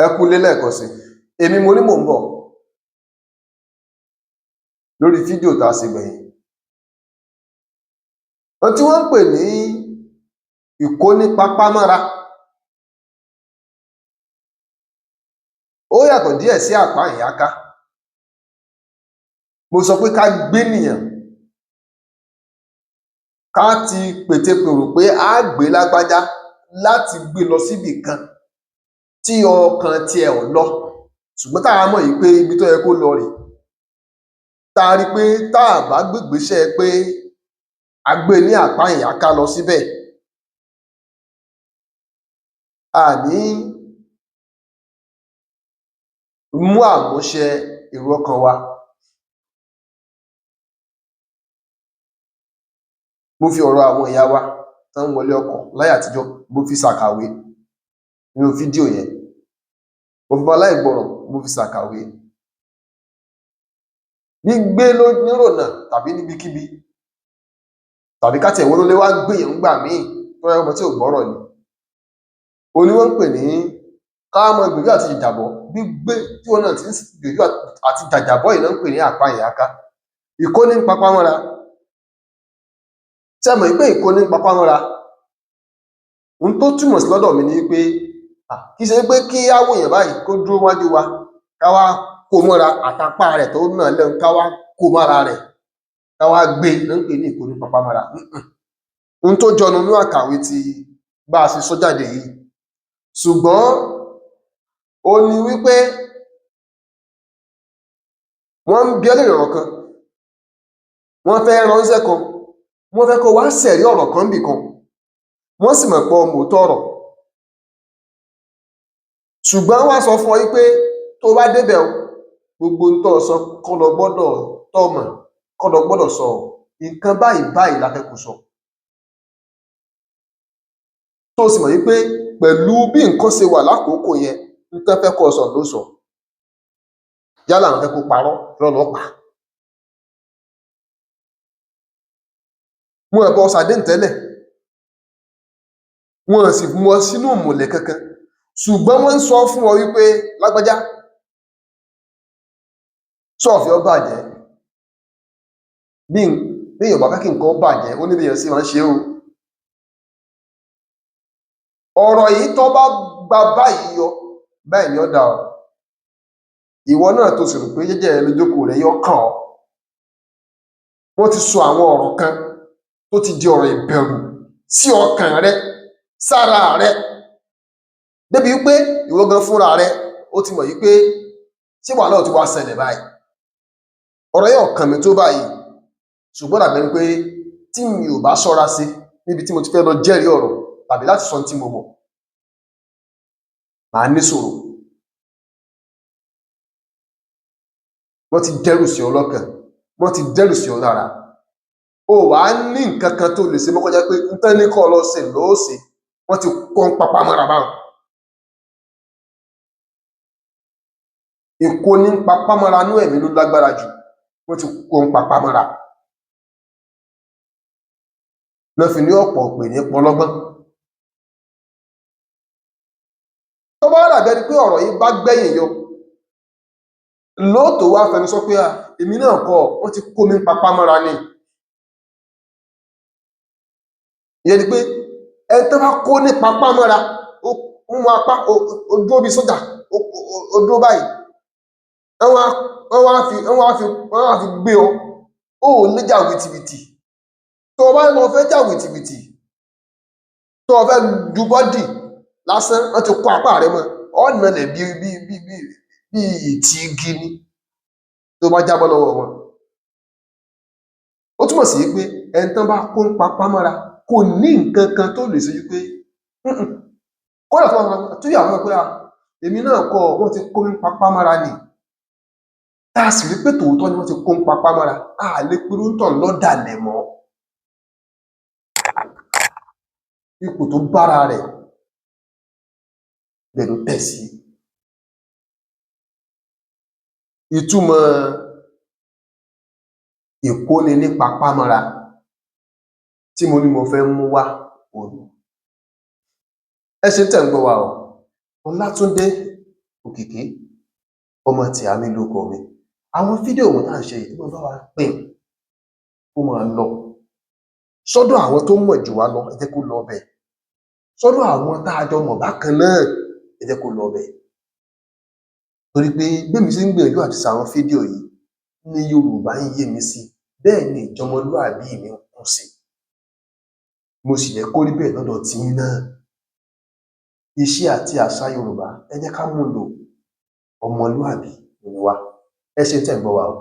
Ẹ kú ilé lẹ́ẹ̀kan sí. Èmi mo ní mò ń bọ̀ lórí fídíò tá a ṣe gbẹ̀yìn. Ohun tí wọ́n ń pè ní ìkónípapámọ́ra ó yàtọ̀ díẹ̀ sí àpá ìyáká. Mo sọ pé ká gbénìyàn, ká ti pètepèrò pé á gbé lágbájá láti gbé lọ síbì kan tí ọkàn tiẹ̀ ò lọ, ṣùgbọ́n tá a mọ̀ yìí pé ibi tó yẹ kó lọ rèé. Tá a rí i pé tá a bá gbégbésẹ̀ pé a gbé ní àpá ìyáká lọ síbẹ̀, a ní mú àmúṣẹ èrò ọkàn wa. Mo fi ọ̀rọ̀ àwọn ìyá wa tán ń wọlé ọkọ láyé àtijọ́, mo fi ṣàkàwé nínú fídíò yẹn. Mo fi bá aláìgbọràn, mo fi ṣàkàwé. Gbígbé nírònà tàbí níbikíbi, tàbí ká tiẹ̀ wọ́n lólé wá gbèyàn ńgbà míì tó jẹ́ ọmọ tí ò gbọ́rọ̀ ni. Òun ni wọ́n ń pè ní ká máa gbìyànjú àti jàjàbọ́. Gbígbé tí wọn náà ti ń gbìyànjú àti jàjàbọ́ yìí náà ń pè ní àpá ìyáká. Ìkónípapámọ́ra. Ṣé ẹ mọ̀ pé ìkónípapámọ́ra, ohun tó túmọ̀ sí lọ́dọ̀ mi ni pé kì í ṣe pé kí á wòyàn báyìí kó dúró wájú wa ká wá kó mọ́ra àtapá rẹ̀ tó náà lẹ́nu ká wá kó mára rẹ̀ ká wá gbé ló ń pè ní ìkónípapámọ́ra. Ohun tó jọnu nínú àkàwé ti bá a ṣe sọ jáde yìí, ṣùgbọ́n ó ní wípé wọ́n ń bi ẹ́ léèrè ọ̀rọ̀ kan, wọ́n fẹ́ ránṣẹ́ kan, wọ́n fẹ́ kó wá sẹ̀rí ọ̀rọ̀ kan níbì kan, wọ́n sì mọ̀ pé o mòótọ́ ọ̀rọ̀, ṣùgbọ́n wọ́n á sọ fún ọ wípé tó bá débẹ̀ o, gbogbo ohun tó sọ kọ́ lọ gbọ́dọ̀ tọ̀mọ̀, kọ́ lọ gbọ́dọ̀ sọ nǹkan báyìí báyìí la fẹ́ kó sọ. Tó o sì mọ̀ wípé pẹ̀lú bí nǹkan ṣe wà lákòókò yẹn, nǹkan fẹ́ kó sọ ló sọ. Yálà àwọn fẹ́ kó parọ́ lọ́lọ́pàá. Wọn ò bọ́ ṣàdéhùn tẹ́lẹ̀, wọn ò sì mú ọ sínú ìmùlẹ̀ kankan, ṣùgbọ́n wọ́n ń sọ fún ọ wípé lágbájá ṣọ́ọ̀fì ọ bàjẹ́. Bí èèyàn bá fẹ́ kí nǹkan bàjẹ́, ó ní bí èèyàn sì máa ń ṣe o. Ọ̀rọ̀ yìí tó bá gba báyìí yọ, báyìí ni ó dà ọ́. Ìwọ náà tó sì rò pé jẹ́jẹ́ rẹ lójókòó rẹ yọ kàn ọ́. Wọ́n ti sọ àwọn ọ̀rọ̀ kan tó ti di ọ̀rọ̀ ìbẹ̀rù sí ọkàn rẹ, sára rẹ, débi wípé ìwọ gan fúnra rẹ ó ti mọ̀ wípé ṣé wàhálà ò ti wá ṣẹlẹ̀ báyìí. Ọ̀rọ̀ yẹn ò kàn mí tó báyìí, ṣùgbọ́n dàbí ẹni pé tí mi ò bá ṣọ́ra sí níbi tí mo ti fẹ́ lọ jẹ́rìí ọ̀rọ̀ tàbí láti sọ ohun tí mo mọ̀, màá ní ṣòro. Wọ́n ti dẹ́rù sí ọ lọ́kàn, wọ́n ti dẹ́rù sí ọ lára. O wàá ní nǹkan kan tó lè ṣe mọ́ kọjá pé ń tán ní kọ́ lọ ṣe ló ṣe. Wọ́n ti kó ń papá mọ́ra báwọn. Ìkónípapámọ́ra inú ẹ̀mí ló lágbára jù. Wọ́n ti kó ń papá mọ́ra. Lọ́ fi ní ọ̀pọ̀ pè ní pọlọ́gbọ́n. Tó bá dàbí ẹni pé ọ̀rọ̀ yìí bá gbẹ̀yìn yọ, lóòótọ́ wá fẹnu sọ pé èmi náà kọ́, wọ́n ti kó mi ń papá mọ́ra ni. Ìyẹn ni pé ẹni tó bá kó ní papá mọ́ra, ó mú apá, ó dúró bí sójà, ó dúró báyìí. Wọ́n wá fi gbé ọ, ó lè jà wìtìwìtì. Tó o bá lọ fẹ́ jà wìtìwìtì, tó o fẹ́ ju bọ́dì lásán, wọ́n ti kó apá rẹ mọ́, ọ̀nà lẹ̀ bí ìtì igi ni tó bá jábọ́ lọ́wọ́ wọn. Ó túmọ̀ sí pé ẹni tán bá kó ń papá mọ́ra kò ní nǹkan kan tó lè ṣe wípé kódà tó yà wọ́n pé èmi náà kọ́, wọ́n ti kó ń papá mọ́ra ni. Tá a sì rí pé tòótọ́ ni wọ́n ti kó ń papá mọ́ra, a lè pinnu tàn lọ́dàlẹ̀ mọ́. Ipò tó bára rẹ̀ bẹ́ẹ̀ ló tẹ̀ sí. Ìtumọ̀ ìkóni ní papámọ́ra tí mo ní mo fẹ́ mú wá òní. Ẹ ṣé tẹ̀ ń gbọ́ wa o. Ọlátúndé Òkìkí ọmọ Tìámí lórúkọ mi. Àwọn fídíò wọn tá à ń ṣe yìí tí wọ́n bá wa pín kó máa lọ sọ́dọ̀ àwọn tó mọ̀ jù wá lọ, ẹ jẹ́ kó lọ bẹ̀. Sọ́dọ̀ àwọn tá a jọ mọ̀ bákan náà, ẹ jẹ́ kó lọ bẹ̀. Torí pé bẹ́mi ṣe ń gbìyànjú àti ṣàwọn fídíò yìí ní Yorùbá ń yé mi sí, bẹ́ẹ̀ ni ìjọmọlúàbí mi ń kún sí. Mo sì yẹ kó rí bẹ́ẹ̀ lọ́dọ̀ tiyín náà. Iṣẹ́ àti àṣà Yorùbá ẹ jẹ́ ká mú lò, ọmọlúàbí ni wá. Ẹ ṣé tẹ́ ń gbọ́ wa o.